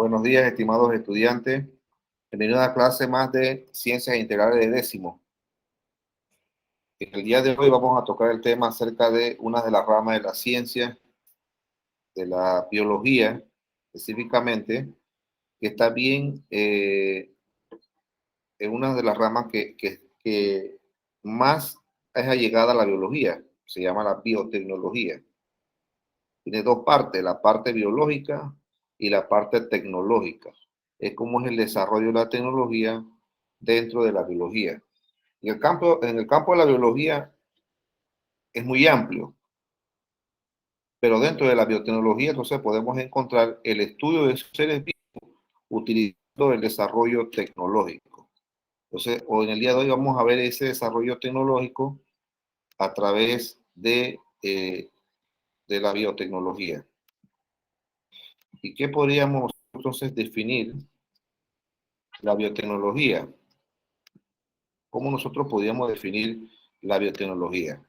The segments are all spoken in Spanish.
Buenos días, estimados estudiantes. Bienvenidos a una clase más de Ciencias Integrales de décimo. En el día de hoy vamos a tocar el tema acerca de una de las ramas de la ciencia, de la biología, específicamente, que está bien en una de las ramas que más es allegada a la biología. Se llama la biotecnología. Tiene dos partes, la parte biológica y la parte tecnológica. Es como es el desarrollo de la tecnología dentro de la biología. En el campo de la biología es muy amplio, pero dentro de la biotecnología entonces podemos encontrar el estudio de seres vivos utilizando el desarrollo tecnológico. Entonces, hoy en el día de hoy vamos a ver ese desarrollo tecnológico a través de la biotecnología. ¿Y qué podríamos entonces definir la biotecnología? ¿Cómo nosotros podríamos definir la biotecnología?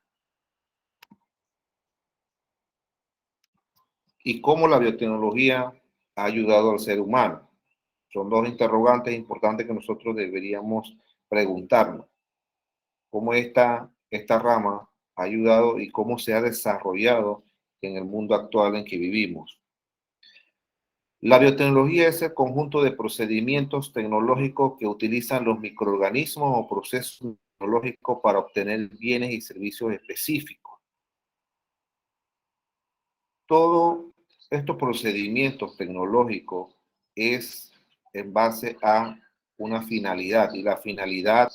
¿Y cómo la biotecnología ha ayudado al ser humano? Son dos interrogantes importantes que nosotros deberíamos preguntarnos. ¿Cómo esta rama ha ayudado y cómo se ha desarrollado en el mundo actual en que vivimos? La biotecnología es el conjunto de procedimientos tecnológicos que utilizan los microorganismos o procesos tecnológicos para obtener bienes y servicios específicos. Todos estos procedimientos tecnológicos es en base a una finalidad, y la finalidad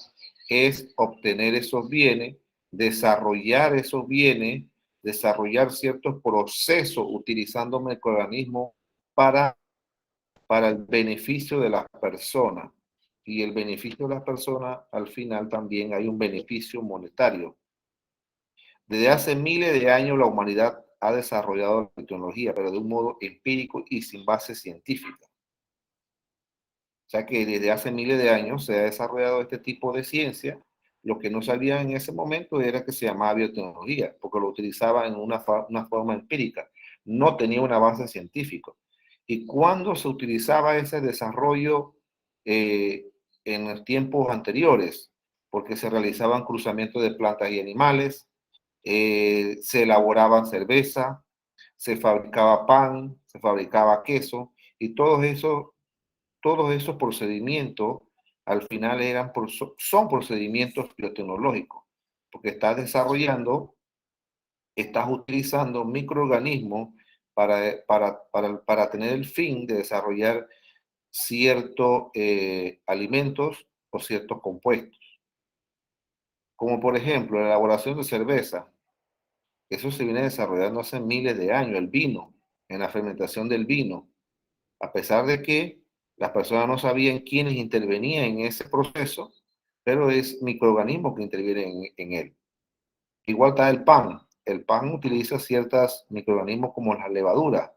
es obtener esos bienes, desarrollar esos bienes, desarrollar ciertos procesos utilizando microorganismos para el beneficio de las personas. Y el beneficio de las personas, al final también hay un beneficio monetario. Desde hace miles de años la humanidad ha desarrollado la tecnología, pero de un modo empírico y sin base científica. O sea que desde hace miles de años se ha desarrollado este tipo de ciencia. Lo que no sabía en ese momento era que se llamaba biotecnología, porque lo utilizaba en una forma empírica. No tenía una base científica. Y cuando se utilizaba ese desarrollo en los tiempos anteriores, porque se realizaban cruzamientos de plantas y animales, se elaboraban cerveza, se fabricaba pan, se fabricaba queso, y todos esos procedimientos al final son procedimientos biotecnológicos, porque estás utilizando microorganismos para tener el fin de desarrollar ciertos alimentos o ciertos compuestos. Como por ejemplo la elaboración de cerveza. Eso se viene desarrollando hace miles de años, el vino, en la fermentación del vino. A pesar de que las personas no sabían quiénes intervenían en ese proceso, pero es microorganismos que intervienen en él. Igual está el pan. El pan utiliza ciertos microorganismos como la levadura.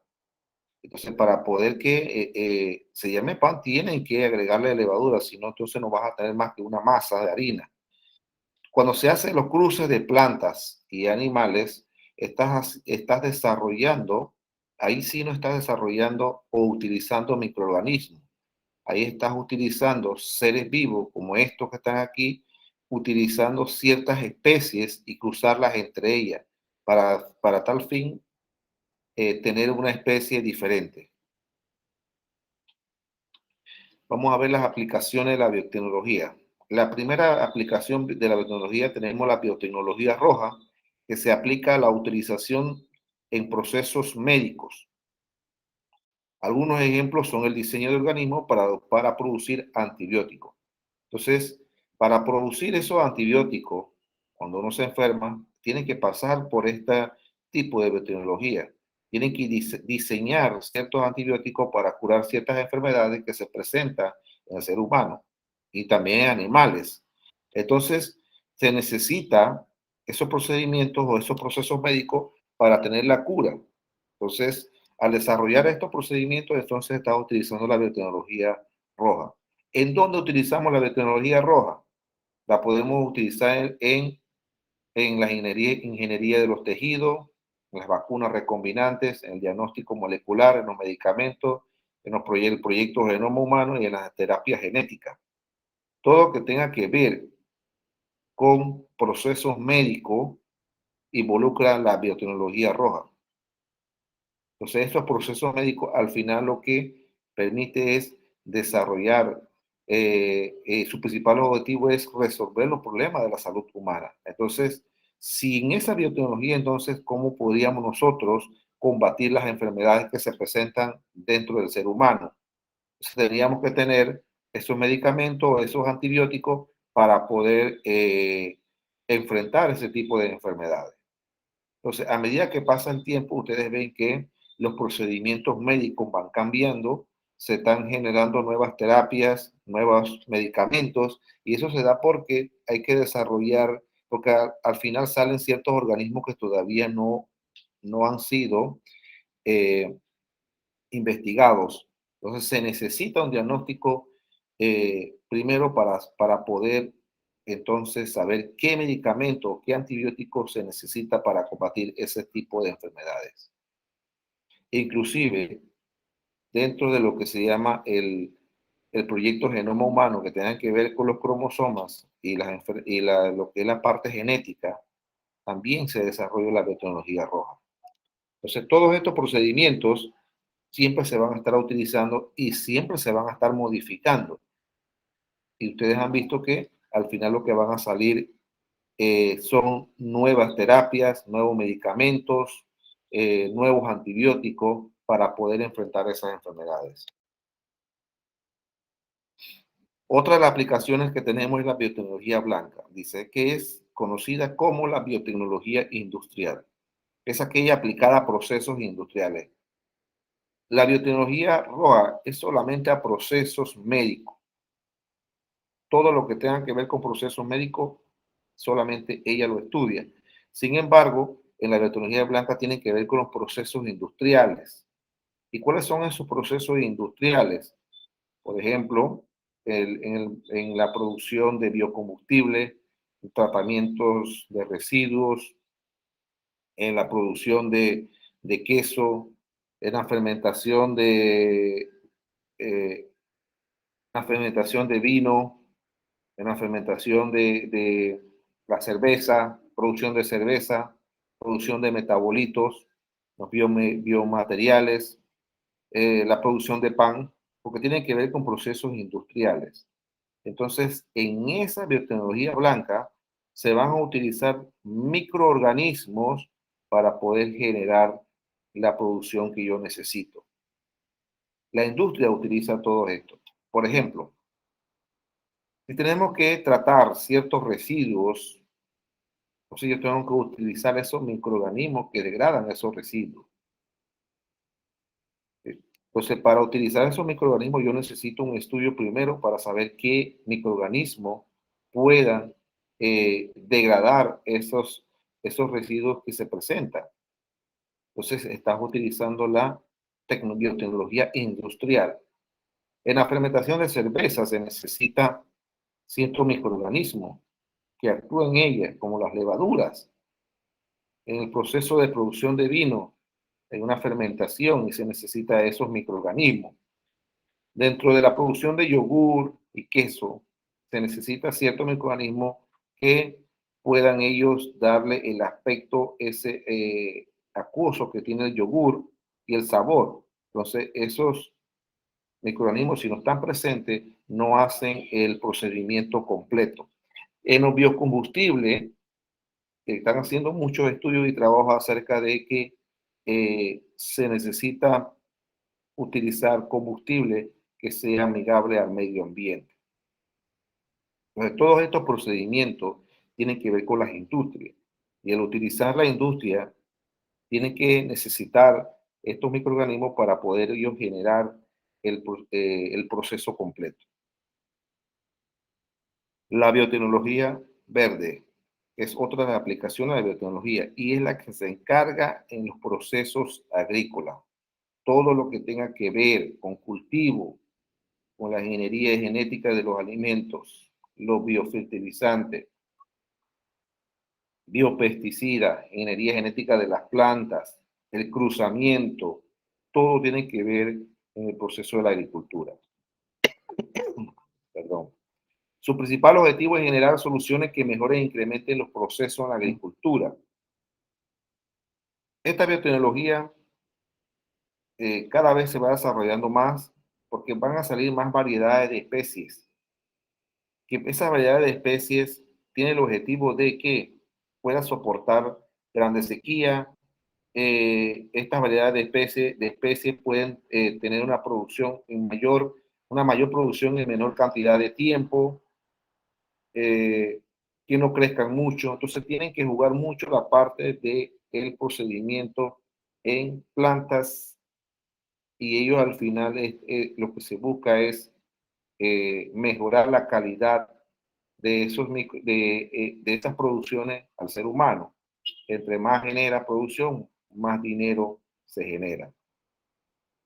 Entonces, para poder que se llame pan, tienen que agregarle levadura, si no, entonces no vas a tener más que una masa de harina. Cuando se hacen los cruces de plantas y animales, estás desarrollando, ahí sí no estás desarrollando o utilizando microorganismos. Ahí estás utilizando seres vivos como estos que están aquí, utilizando ciertas especies y cruzarlas entre ellas para tal fin tener una especie diferente. Vamos a ver las aplicaciones de la biotecnología. La primera aplicación de la biotecnología tenemos la biotecnología roja, que se aplica a la utilización en procesos médicos. Algunos ejemplos son el diseño de organismos para producir antibióticos. Entonces, para producir esos antibióticos, cuando uno se enferma, tiene que pasar por este tipo de biotecnología. Tienen que diseñar ciertos antibióticos para curar ciertas enfermedades que se presentan en el ser humano y también en animales. Entonces, se necesita esos procedimientos o esos procesos médicos para tener la cura. Entonces, al desarrollar estos procedimientos, entonces está utilizando la biotecnología roja. ¿En dónde utilizamos la biotecnología roja? La podemos utilizar en la ingeniería de los tejidos, en las vacunas recombinantes, en el diagnóstico molecular, en los medicamentos, en los el proyecto Genoma Humano y en las terapias genéticas. Todo lo que tenga que ver con procesos médicos involucra la biotecnología roja. Entonces, estos procesos médicos al final lo que permite es desarrollar, su principal objetivo es resolver los problemas de la salud humana. Entonces, sin esa biotecnología, entonces, ¿cómo podríamos nosotros combatir las enfermedades que se presentan dentro del ser humano? Entonces, tendríamos que tener esos medicamentos, esos antibióticos para poder enfrentar ese tipo de enfermedades. Entonces, a medida que pasa el tiempo, ustedes ven que los procedimientos médicos van cambiando, se están generando nuevas terapias, nuevos medicamentos, y eso se da porque hay que desarrollar, porque al final salen ciertos organismos que todavía no han sido eh, investigados. Entonces, se necesita un diagnóstico primero para poder entonces saber qué medicamento, qué antibiótico se necesita para combatir ese tipo de enfermedades. Inclusive, dentro de lo que se llama el proyecto Genoma Humano, que tenga que ver con los cromosomas y, lo que es la parte genética, también se desarrolla la biotecnología roja. Entonces, todos estos procedimientos siempre se van a estar utilizando y siempre se van a estar modificando. Y ustedes han visto que al final lo que van a salir son nuevas terapias, nuevos medicamentos, nuevos antibióticos para poder enfrentar esas enfermedades. Otra de las aplicaciones que tenemos es la biotecnología blanca. Dice que es conocida como la biotecnología industrial. Es aquella aplicada a procesos industriales. La biotecnología roja es solamente a procesos médicos. Todo lo que tenga que ver con procesos médicos, solamente ella lo estudia. Sin embargo, en la biotecnología blanca tiene que ver con los procesos industriales. ¿Y cuáles son esos procesos industriales? Por ejemplo, en la producción de biocombustible, tratamientos de residuos, en la producción de queso, en eh, la fermentación de vino, en la fermentación de la cerveza, producción de cerveza, producción de metabolitos, los biomateriales, la producción de pan, porque tiene que ver con procesos industriales. Entonces, en esa biotecnología blanca se van a utilizar microorganismos para poder generar la producción que yo necesito. La industria utiliza todo esto. Por ejemplo, si tenemos que tratar ciertos residuos, entonces yo tengo que utilizar esos microorganismos que degradan esos residuos. Entonces, para utilizar esos microorganismos, yo necesito un estudio primero para saber qué microorganismos puedan degradar esos residuos que se presentan. Entonces, estás utilizando la biotecnología industrial. En la fermentación de cerveza se necesita ciertos microorganismos que actúan en ella, como las levaduras. En el proceso de producción de vino, en una fermentación, y se necesita esos microorganismos. Dentro de la producción de yogur y queso, se necesita ciertos microorganismos que puedan ellos darle el aspecto ese acuoso que tiene el yogur y el sabor. Entonces, esos microorganismos, si no están presentes, no hacen el procedimiento completo. En los biocombustibles, están haciendo muchos estudios y trabajos acerca de que se necesita utilizar combustible que sea amigable al medio ambiente. Entonces, todos estos procedimientos tienen que ver con las industrias. Y al utilizar la industria, tienen que necesitar estos microorganismos para poder ellos generar el proceso completo. La biotecnología verde es otra de las aplicaciones de la biotecnología y es la que se encarga en los procesos agrícolas. Todo lo que tenga que ver con cultivo, con la ingeniería genética de los alimentos, los biofertilizantes, biopesticidas, ingeniería genética de las plantas, el cruzamiento, todo tiene que ver en el proceso de la agricultura. Perdón. Su principal objetivo es generar soluciones que mejoren e incrementen los procesos en la agricultura. Esta biotecnología cada vez se va desarrollando más porque van a salir más variedades de especies. Que esa variedad de especies tiene el objetivo de que pueda soportar grandes sequías. Estas variedades de especies pueden tener una producción una mayor producción en menor cantidad de tiempo, que no crezcan mucho. Entonces tienen que jugar mucho la parte del procedimiento en plantas y ellos al final lo que se busca es mejorar la calidad de estas producciones al ser humano. Entre más genera producción, más dinero se genera.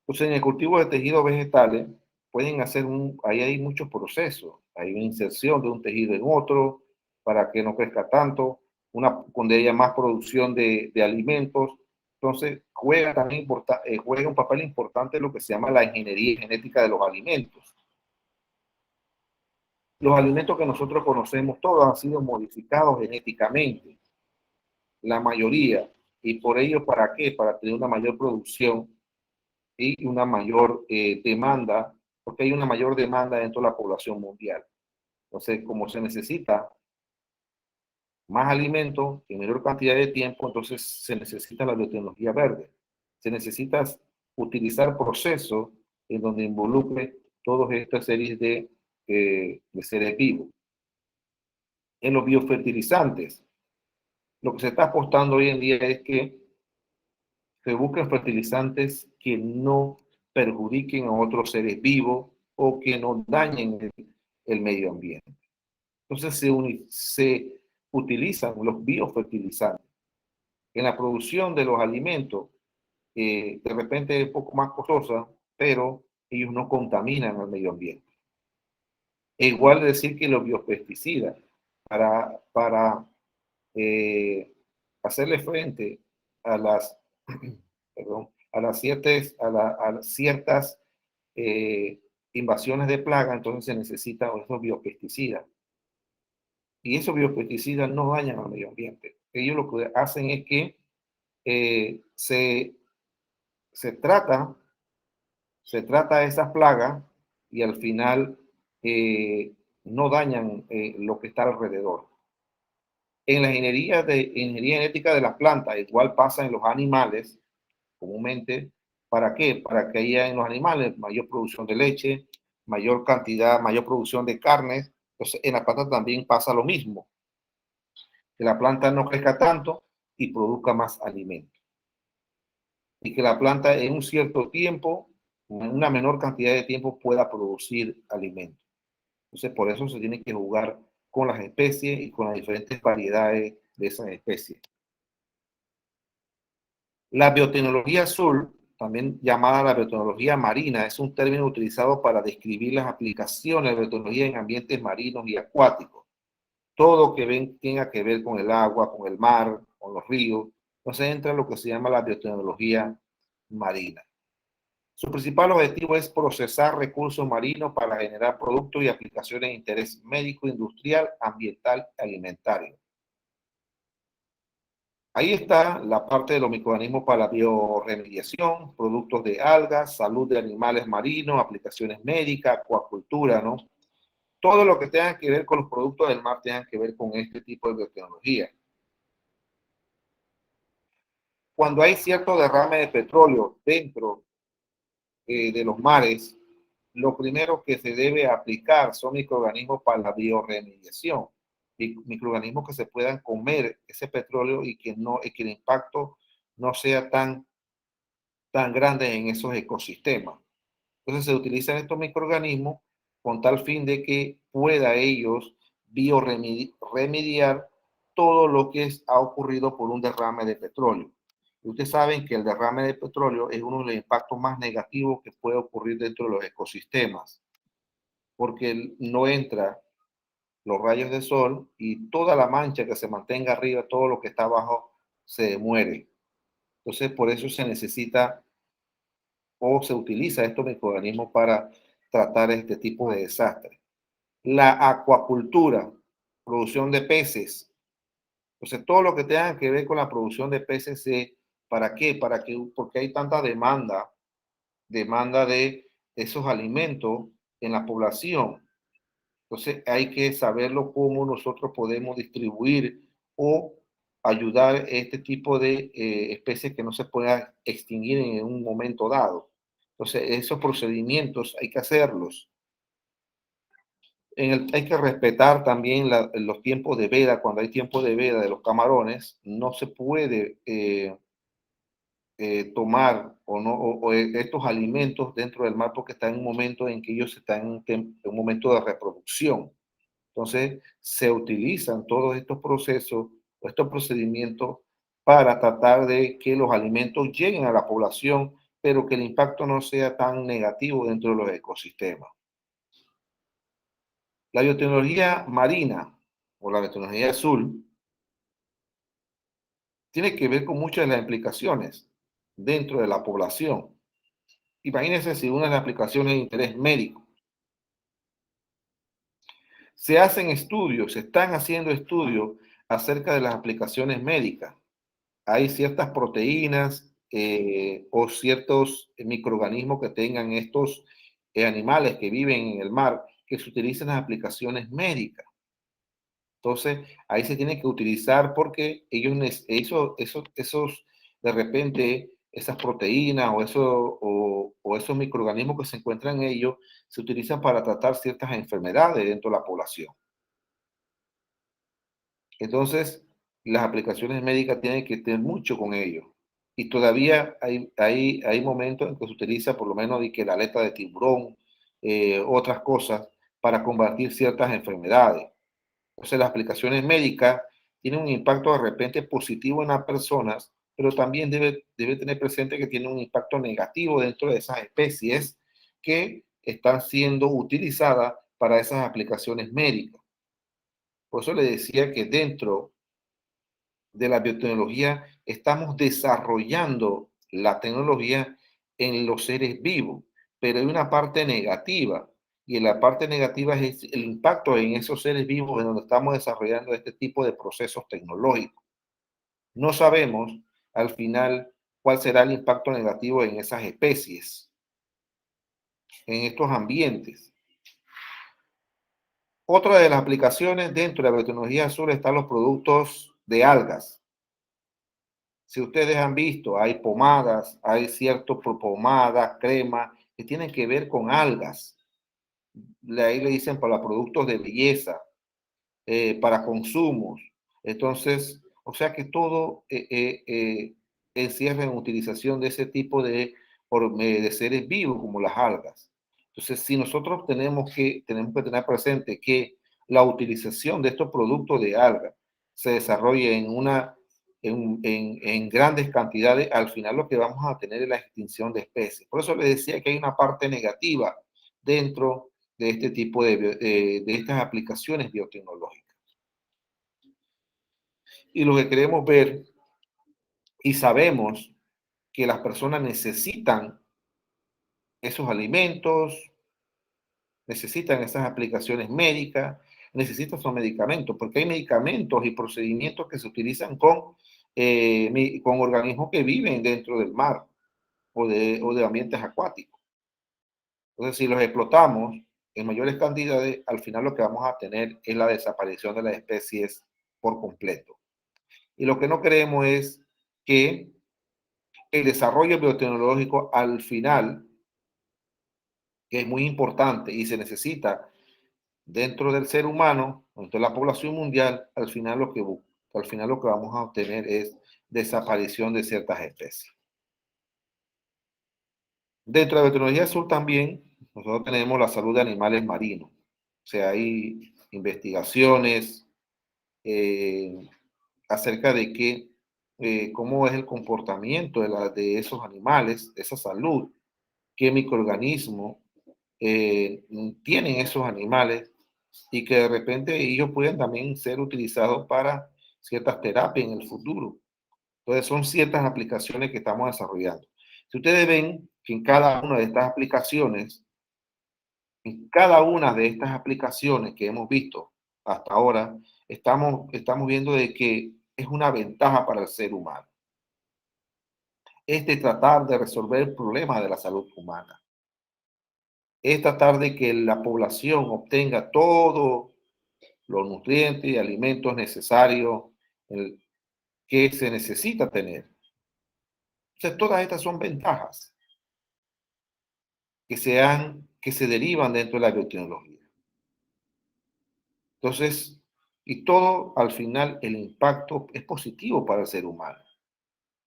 Entonces, en el cultivo de tejidos vegetales pueden hacer ahí hay muchos procesos. Hay una inserción de un tejido en otro para que no crezca tanto, donde haya más producción de alimentos. Entonces, juega un papel importante lo que se llama la ingeniería genética de los alimentos. Los alimentos que nosotros conocemos, todos han sido modificados genéticamente, la mayoría. ¿Y por ello para qué? Para tener una mayor producción y una mayor demanda, porque hay una mayor demanda dentro de la población mundial. Entonces, como se necesita más alimentos en menor cantidad de tiempo, entonces se necesita la biotecnología verde. Se necesita utilizar procesos en donde involucre todas estas series de seres vivos. En los biofertilizantes, lo que se está apostando hoy en día es que se busquen fertilizantes que no perjudiquen a otros seres vivos o que no dañen el medio ambiente. Entonces se utilizan los biofertilizantes en la producción de los alimentos. De repente es un poco más costosa, pero ellos no contaminan al medio ambiente. E igual decir que los biopesticidas para hacerle frente a las, perdón, a las ciertas invasiones de plaga, entonces se necesitan esos biopesticidas. Y esos biopesticidas no dañan al medio ambiente. Ellos lo que hacen es que se trata esas plagas y al final no dañan lo que está alrededor. En la ingeniería genética de las plantas, igual pasa en los animales, comúnmente. ¿Para qué? Para que haya en los animales mayor producción de leche, mayor cantidad, mayor producción de carnes. Entonces, en la planta también pasa lo mismo. Que la planta no crezca tanto y produzca más alimento. Y que la planta en un cierto tiempo, en una menor cantidad de tiempo, pueda producir alimento. Entonces, por eso se tiene que jugar con las especies y con las diferentes variedades de esas especies. La biotecnología azul, también llamada la biotecnología marina, es un término utilizado para describir las aplicaciones de biotecnología en ambientes marinos y acuáticos. Todo que tenga que ver con el agua, con el mar, con los ríos. Entonces entra lo que se llama la biotecnología marina. Su principal objetivo es procesar recursos marinos para generar productos y aplicaciones de interés médico, industrial, ambiental y alimentario. Ahí está la parte de los microorganismos para la bioremediación, productos de algas, salud de animales marinos, aplicaciones médicas, acuacultura, ¿no? Todo lo que tenga que ver con los productos del mar tenga que ver con este tipo de biotecnología. Cuando hay cierto derrame de petróleo dentro de los mares, lo primero que se debe aplicar son microorganismos para la bioremediación, microorganismos que se puedan comer ese petróleo y que el impacto no sea tan grande en esos ecosistemas. Entonces se utilizan estos microorganismos con tal fin de que pueda ellos bioremediar todo lo que ha ocurrido por un derrame de petróleo. Y ustedes saben que el derrame de petróleo es uno de los impactos más negativos que puede ocurrir dentro de los ecosistemas, porque no entra los rayos de sol y toda la mancha que se mantenga arriba, todo lo que está abajo, se muere. Entonces, por eso se necesita o se utiliza estos microorganismos para tratar este tipo de desastres. La acuacultura, producción de peces. Entonces, todo lo que tenga que ver con la producción de peces, ¿para qué? Porque hay tanta demanda de esos alimentos en la población. Entonces, hay que saberlo cómo nosotros podemos distribuir o ayudar a este tipo de especies que no se puedan extinguir en un momento dado. Entonces, esos procedimientos hay que hacerlos. Hay que respetar también los tiempos de veda. Cuando hay tiempo de veda de los camarones, no se puede tomar o estos alimentos dentro del mar porque están en un momento en que ellos están en un momento de reproducción. Entonces, se utilizan todos estos procesos o estos procedimientos para tratar de que los alimentos lleguen a la población, pero que el impacto no sea tan negativo dentro de los ecosistemas. La biotecnología marina o la biotecnología azul tiene que ver con muchas de las implicaciones dentro de la población. Imagínense si una de las aplicaciones de interés médico. Se hacen estudios, se están haciendo estudios acerca de las aplicaciones médicas. Hay ciertas proteínas o ciertos microorganismos que tengan estos animales que viven en el mar que se utilizan en las aplicaciones médicas. Entonces, ahí se tiene que utilizar porque esos de repente, esas proteínas o esos microorganismos que se encuentran en ellos, se utilizan para tratar ciertas enfermedades dentro de la población. Entonces, las aplicaciones médicas tienen que tener mucho con ello. Y todavía hay momentos en que se utiliza por lo menos de que la aleta de tiburón, otras cosas, para combatir ciertas enfermedades. Entonces, las aplicaciones médicas tienen un impacto de repente positivo en las personas, pero también debe tener presente que tiene un impacto negativo dentro de esas especies que están siendo utilizadas para esas aplicaciones médicas. Por eso le decía que dentro de la biotecnología estamos desarrollando la tecnología en los seres vivos, pero hay una parte negativa y en la parte negativa es el impacto en esos seres vivos en donde estamos desarrollando este tipo de procesos tecnológicos. No sabemos al final cuál será el impacto negativo en esas especies, en estos ambientes. Otra de las aplicaciones dentro de la biotecnología azul están los productos de algas. Si ustedes han visto, hay pomadas, hay cierto pomadas, crema, que tienen que ver con algas. Ahí le dicen para productos de belleza, para consumos. Entonces, o sea que todo encierra en utilización de ese tipo de seres vivos como las algas. Entonces, si nosotros tenemos que tener presente que la utilización de estos productos de algas se desarrolle en grandes cantidades, al final lo que vamos a tener es la extinción de especies. Por eso les decía que hay una parte negativa dentro de este tipo de estas aplicaciones biotecnológicas. Y lo que queremos ver y sabemos que las personas necesitan esos alimentos, necesitan esas aplicaciones médicas, necesitan esos medicamentos, porque hay medicamentos y procedimientos que se utilizan con organismos que viven dentro del mar o de ambientes acuáticos. Entonces, si los explotamos en mayores cantidades, al final lo que vamos a tener es la desaparición de las especies por completo. Y lo que no queremos es que el desarrollo biotecnológico al final, que es muy importante y se necesita dentro del ser humano, dentro de la población mundial, al final lo que vamos a obtener es desaparición de ciertas especies. Dentro de la biotecnología azul también, nosotros tenemos la salud de animales marinos. O sea, hay investigaciones acerca de cómo es el comportamiento de esos animales, de esa salud, qué microorganismos tienen esos animales y que de repente ellos pueden también ser utilizados para ciertas terapias en el futuro. Entonces son ciertas aplicaciones que estamos desarrollando. Si ustedes ven que en cada una de estas aplicaciones, en cada una de estas aplicaciones que hemos visto hasta ahora, estamos viendo de que es una ventaja para el ser humano. Es de tratar de resolver problemas de la salud humana. Es tratar de que la población obtenga todos los nutrientes y alimentos necesarios que se necesita tener. Entonces, todas estas son ventajas que se derivan dentro de la biotecnología. Entonces, y todo al final el impacto es positivo para el ser humano.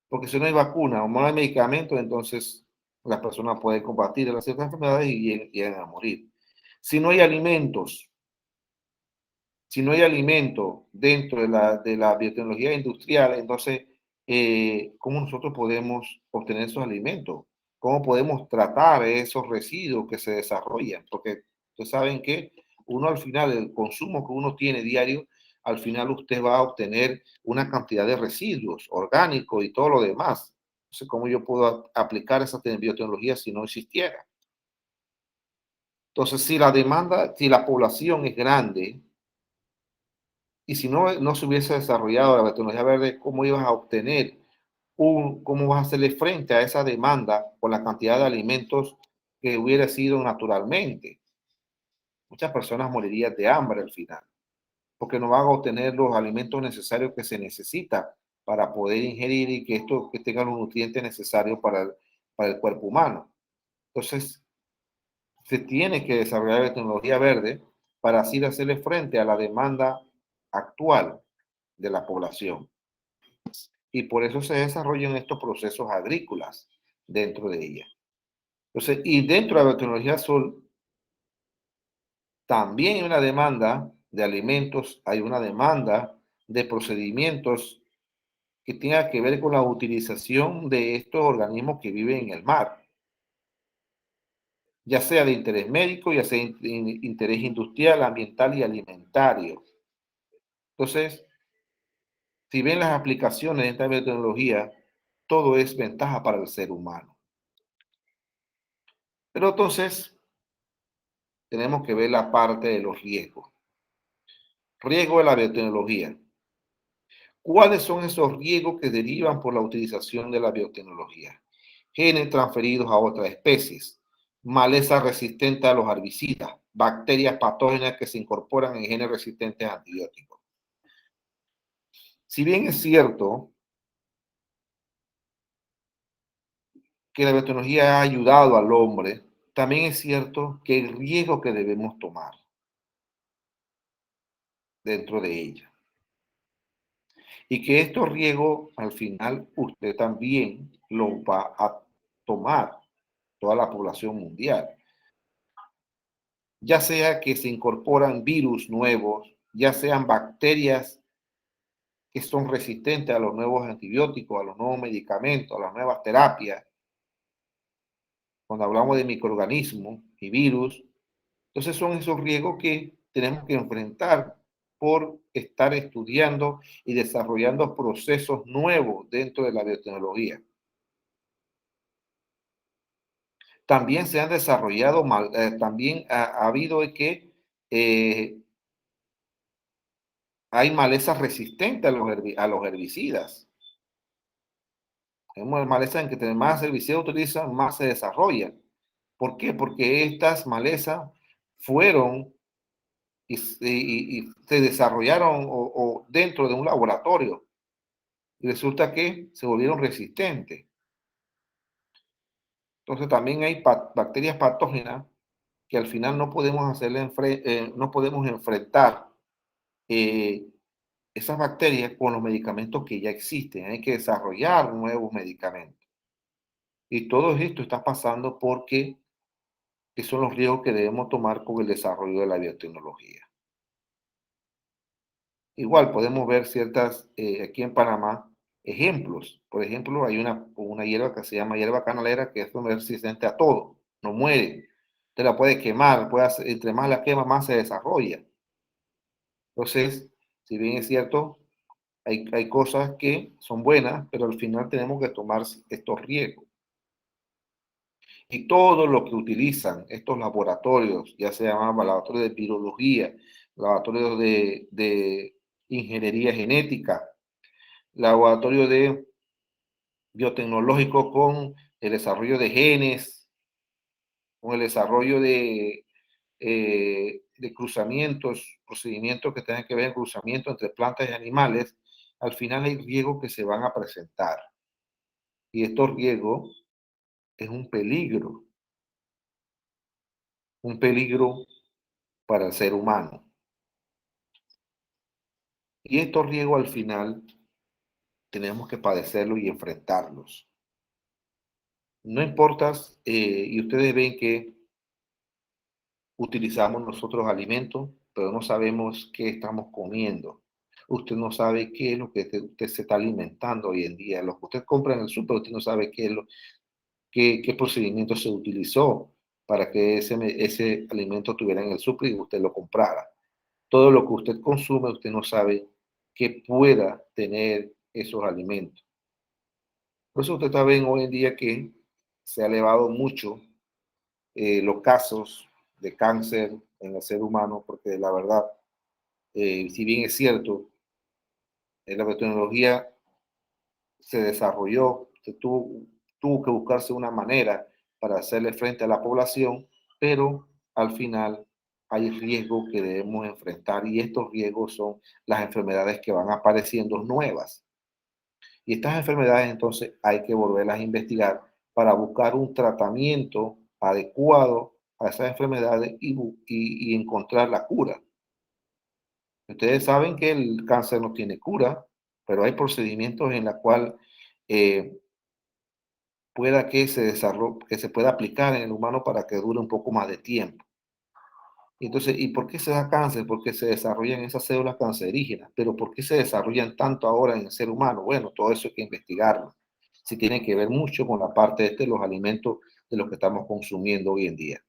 Porque si no hay vacuna o no hay medicamentos, entonces las personas pueden combatir las ciertas enfermedades y llegan a morir. Si no hay alimentos, si no hay alimento dentro de la biotecnología industrial, entonces, ¿cómo nosotros podemos obtener esos alimentos? ¿Cómo podemos tratar esos residuos que se desarrollan? Porque ustedes saben que uno al final, el consumo que uno tiene diario, al final usted va a obtener una cantidad de residuos orgánicos y todo lo demás. Entonces, ¿cómo yo puedo aplicar esa biotecnología si no existiera? Entonces, si la demanda, si la población es grande, y si no se hubiese desarrollado la tecnología verde, ¿cómo ibas a obtener cómo vas a hacerle frente a esa demanda con la cantidad de alimentos que hubiera sido naturalmente? Muchas personas morirían de hambre al final, porque no van a obtener los alimentos necesarios que se necesita para poder ingerir y que tenga los nutrientes necesarios para el cuerpo humano. Entonces, se tiene que desarrollar la tecnología verde para así hacerle frente a la demanda actual de la población. Y por eso se desarrollan estos procesos agrícolas dentro de ella. Entonces, y dentro de la tecnología azul también hay una demanda de alimentos, hay una demanda de procedimientos que tenga que ver con la utilización de estos organismos que viven en el mar, ya sea de interés médico, ya sea de interés industrial, ambiental y alimentario. Entonces, si ven las aplicaciones de esta biotecnología, todo es ventaja para el ser humano. Pero entonces, tenemos que ver la parte de los riesgos. Riesgo de la biotecnología. ¿Cuáles son esos riesgos que derivan por la utilización de la biotecnología? Genes transferidos a otras especies, maleza resistente a los herbicidas, bacterias patógenas que se incorporan en genes resistentes a antibióticos. Si bien es cierto que la biotecnología ha ayudado al hombre, también es cierto que hay riesgos que debemos tomar dentro de ella. Y que estos riesgos al final usted también los va a tomar, toda la población mundial. Ya sea que se incorporan virus nuevos, ya sean bacterias que son resistentes a los nuevos antibióticos, a los nuevos medicamentos, a las nuevas terapias. Cuando hablamos de microorganismos y virus, entonces son esos riesgos que tenemos que enfrentar por estar estudiando y desarrollando procesos nuevos dentro de la biotecnología. También se han desarrollado, también ha habido que hay malezas resistentes a los herbicidas. Tenemos malezas en que más herbicidas utilizan, más se desarrollan. ¿Por qué? Porque estas malezas fueron y se desarrollaron dentro de un laboratorio y resulta que se volvieron resistentes. Entonces también hay bacterias patógenas que al final no podemos no podemos enfrentar eh, esas bacterias con los medicamentos que ya existen. Hay que desarrollar nuevos medicamentos. Y todo esto está pasando porque son los riesgos que debemos tomar con el desarrollo de la biotecnología. Igual podemos ver ciertas, aquí en Panamá, ejemplos. Por ejemplo, hay una hierba que se llama hierba canalera que es resistente a todo, no muere. Usted la puede quemar, entre más la quema, más se desarrolla. Entonces, si bien es cierto, hay cosas que son buenas, pero al final tenemos que tomar estos riesgos. Y todo lo que utilizan estos laboratorios, ya se llaman laboratorios de virología, laboratorios de ingeniería genética, laboratorio de biotecnológico con el desarrollo de genes, con el desarrollo de cruzamientos, procedimientos que tengan que ver con cruzamiento entre plantas y animales, al final hay riesgos que se van a presentar. Y estos riesgos es un peligro para el ser humano. Y estos riesgos al final tenemos que padecerlos y enfrentarlos. No importa, y ustedes ven que utilizamos nosotros alimentos, pero no sabemos qué estamos comiendo. Usted no sabe qué es lo que usted se está alimentando hoy en día. Lo que usted compra en el súper, usted no sabe qué procedimiento se utilizó para que ese alimento tuviera en el súper y usted lo comprara. Todo lo que usted consume, usted no sabe que pueda tener esos alimentos. Por eso usted está viendo hoy en día que se ha elevado mucho los casos de cáncer en el ser humano, porque la verdad, si bien es cierto, la biotecnología se desarrolló, tuvo que buscarse una manera para hacerle frente a la población, pero al final hay riesgos que debemos enfrentar y estos riesgos son las enfermedades que van apareciendo nuevas. Y estas enfermedades entonces hay que volverlas a investigar para buscar un tratamiento adecuado a esas enfermedades y encontrar la cura. Ustedes saben que el cáncer no tiene cura, pero hay procedimientos en los cuales eh, pueda que se desarrolle, que se pueda aplicar en el humano para que dure un poco más de tiempo. Entonces, ¿y por qué se da cáncer? Porque se desarrollan esas células cancerígenas. Pero ¿por qué se desarrollan tanto ahora en el ser humano? Bueno, todo eso hay que investigarlo. Sí tiene que ver mucho con la parte de los alimentos de los que estamos consumiendo hoy en día.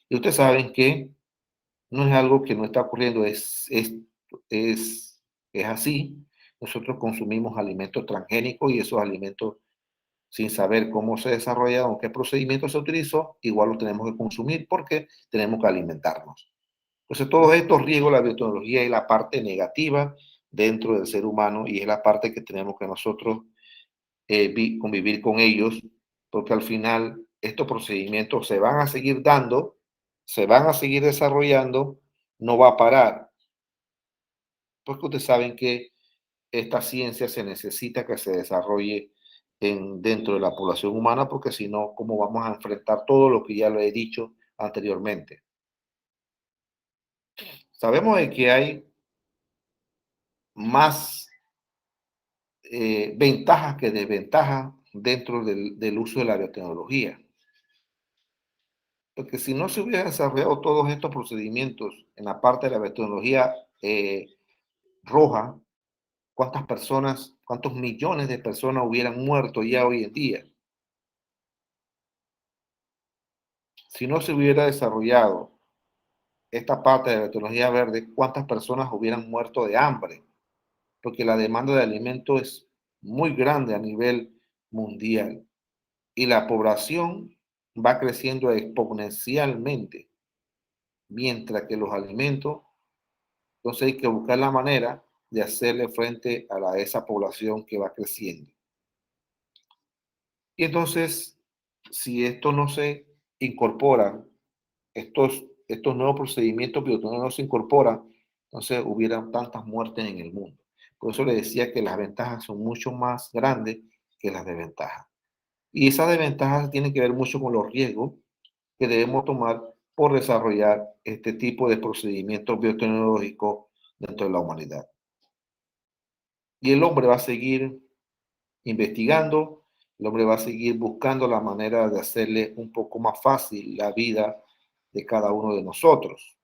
Y ustedes saben que no es algo que no está ocurriendo, es, es así. Nosotros consumimos alimentos transgénicos y esos alimentos sin saber cómo se desarrollaron, qué procedimiento se utilizó, igual lo tenemos que consumir porque tenemos que alimentarnos. Entonces, todos estos riesgos, la biotecnología es la parte negativa dentro del ser humano y es la parte que tenemos que nosotros convivir con ellos, porque al final estos procedimientos se van a seguir dando, se van a seguir desarrollando, no va a parar, porque ustedes saben que esta ciencia se necesita que se desarrolle dentro de la población humana, porque si no, ¿cómo vamos a enfrentar todo lo que ya lo he dicho anteriormente? Sabemos de que hay más ventajas que desventajas dentro del uso de la biotecnología. Porque si no se hubieran desarrollado todos estos procedimientos en la parte de la biotecnología roja, ¿cuántas personas, cuántos millones de personas hubieran muerto ya hoy en día? Si no se hubiera desarrollado esta parte de la biotecnología verde, ¿cuántas personas hubieran muerto de hambre? Porque la demanda de alimentos es muy grande a nivel mundial y la población va creciendo exponencialmente, mientras que los alimentos, entonces hay que buscar la manera de hacerle frente a esa población que va creciendo. Y entonces, si esto no se incorpora, estos nuevos procedimientos biotecnológicos no se incorporan, entonces hubieran tantas muertes en el mundo. Por eso le decía que las ventajas son mucho más grandes que las desventajas. Y esas desventajas tienen que ver mucho con los riesgos que debemos tomar por desarrollar este tipo de procedimientos biotecnológicos dentro de la humanidad. Y el hombre va a seguir investigando, el hombre va a seguir buscando la manera de hacerle un poco más fácil la vida de cada uno de nosotros,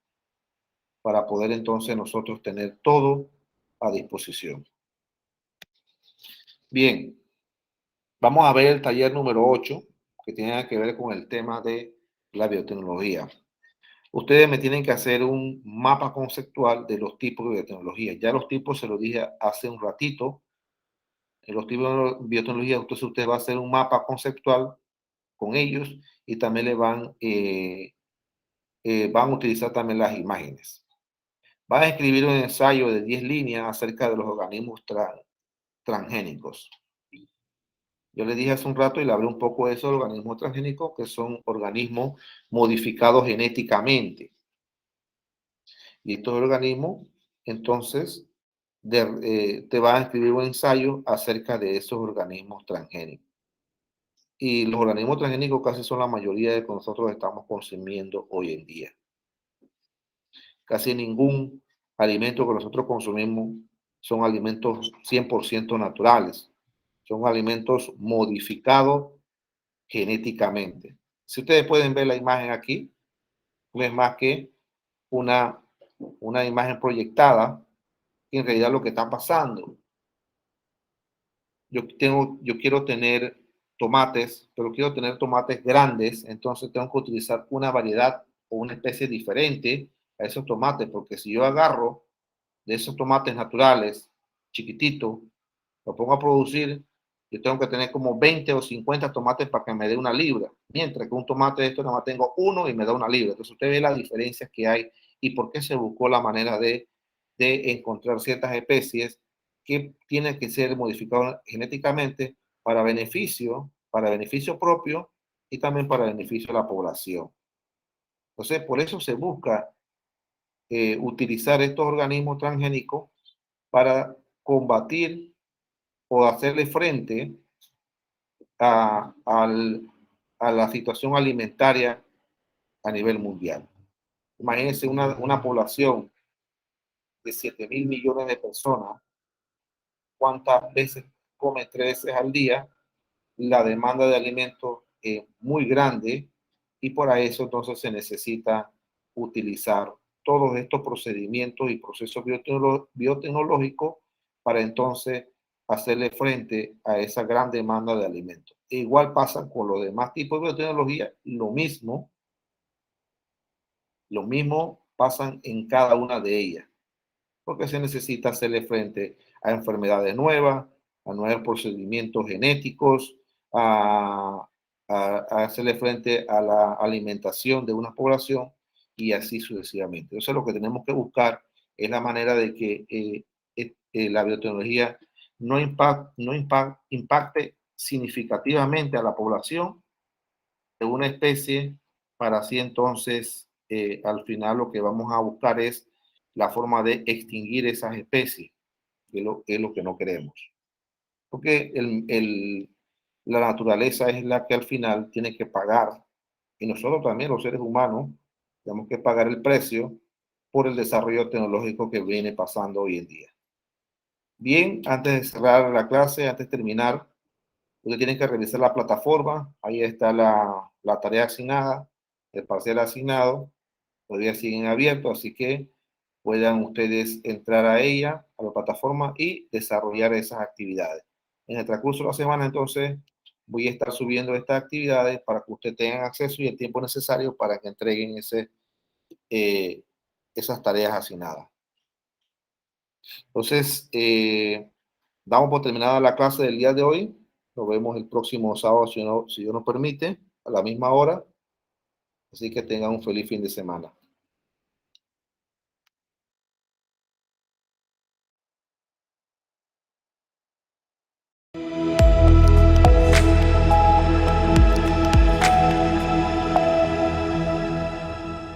para poder entonces nosotros tener todo a disposición. Bien, vamos a ver el taller número 8, que tiene que ver con el tema de la biotecnología. Ustedes me tienen que hacer un mapa conceptual de los tipos de biotecnología. Ya los tipos se los dije hace un ratito. En los tipos de biotecnología, entonces usted va a hacer un mapa conceptual con ellos y también van a utilizar también las imágenes. Van a escribir un ensayo de 10 líneas acerca de los organismos transgénicos. Yo le dije hace un rato y le hablé un poco de esos organismos transgénicos, que son organismos modificados genéticamente. Y estos organismos, entonces, te van a escribir un ensayo acerca de esos organismos transgénicos. Y los organismos transgénicos casi son la mayoría de que nosotros estamos consumiendo hoy en día. Casi ningún alimento que nosotros consumimos son alimentos 100% naturales. Son alimentos modificados genéticamente. Si ustedes pueden ver la imagen aquí, no es más que una imagen proyectada y en realidad lo que está pasando. Yo quiero tener tomates, pero quiero tener tomates grandes, entonces tengo que utilizar una variedad o una especie diferente a esos tomates, porque si yo agarro de esos tomates naturales, chiquititos, lo pongo a producir, yo tengo que tener como 20 o 50 tomates para que me dé una libra, mientras que un tomate de estos nada más tengo uno y me da una libra. Entonces usted ve las diferencias que hay y por qué se buscó la manera de encontrar ciertas especies que tienen que ser modificadas genéticamente para beneficio propio y también para beneficio de la población. Entonces, por eso se busca utilizar estos organismos transgénicos para combatir o hacerle frente a, a la situación alimentaria a nivel mundial. Imagínense una población de 7.000 millones de personas, cuántas veces come 3 veces al día, la demanda de alimentos es muy grande y por eso entonces se necesita utilizar todos estos procedimientos y procesos biotecnológicos para entonces hacerle frente a esa gran demanda de alimentos. E igual pasa con los demás tipos de biotecnología, lo mismo pasan en cada una de ellas, porque se necesita hacerle frente a enfermedades nuevas, a nuevos procedimientos genéticos, a hacerle frente a la alimentación de una población y así sucesivamente. Entonces lo que tenemos que buscar es la manera de que la biotecnología no impacte significativamente a la población de una especie para así entonces al final lo que vamos a buscar es la forma de extinguir esas especies, que es lo que no queremos. Porque la naturaleza es la que al final tiene que pagar, y nosotros también, los seres humanos, tenemos que pagar el precio por el desarrollo tecnológico que viene pasando hoy en día. Bien, antes de cerrar la clase, antes de terminar, ustedes tienen que revisar la plataforma, ahí está la tarea asignada, el parcial asignado, todavía siguen abiertos, así que puedan ustedes entrar a ella, a la plataforma y desarrollar esas actividades. En el transcurso de la semana, entonces, voy a estar subiendo estas actividades para que ustedes tengan acceso y el tiempo necesario para que entreguen esas tareas asignadas. Entonces, damos por terminada la clase del día de hoy. Nos vemos el próximo sábado, si Dios nos permite, a la misma hora. Así que tengan un feliz fin de semana.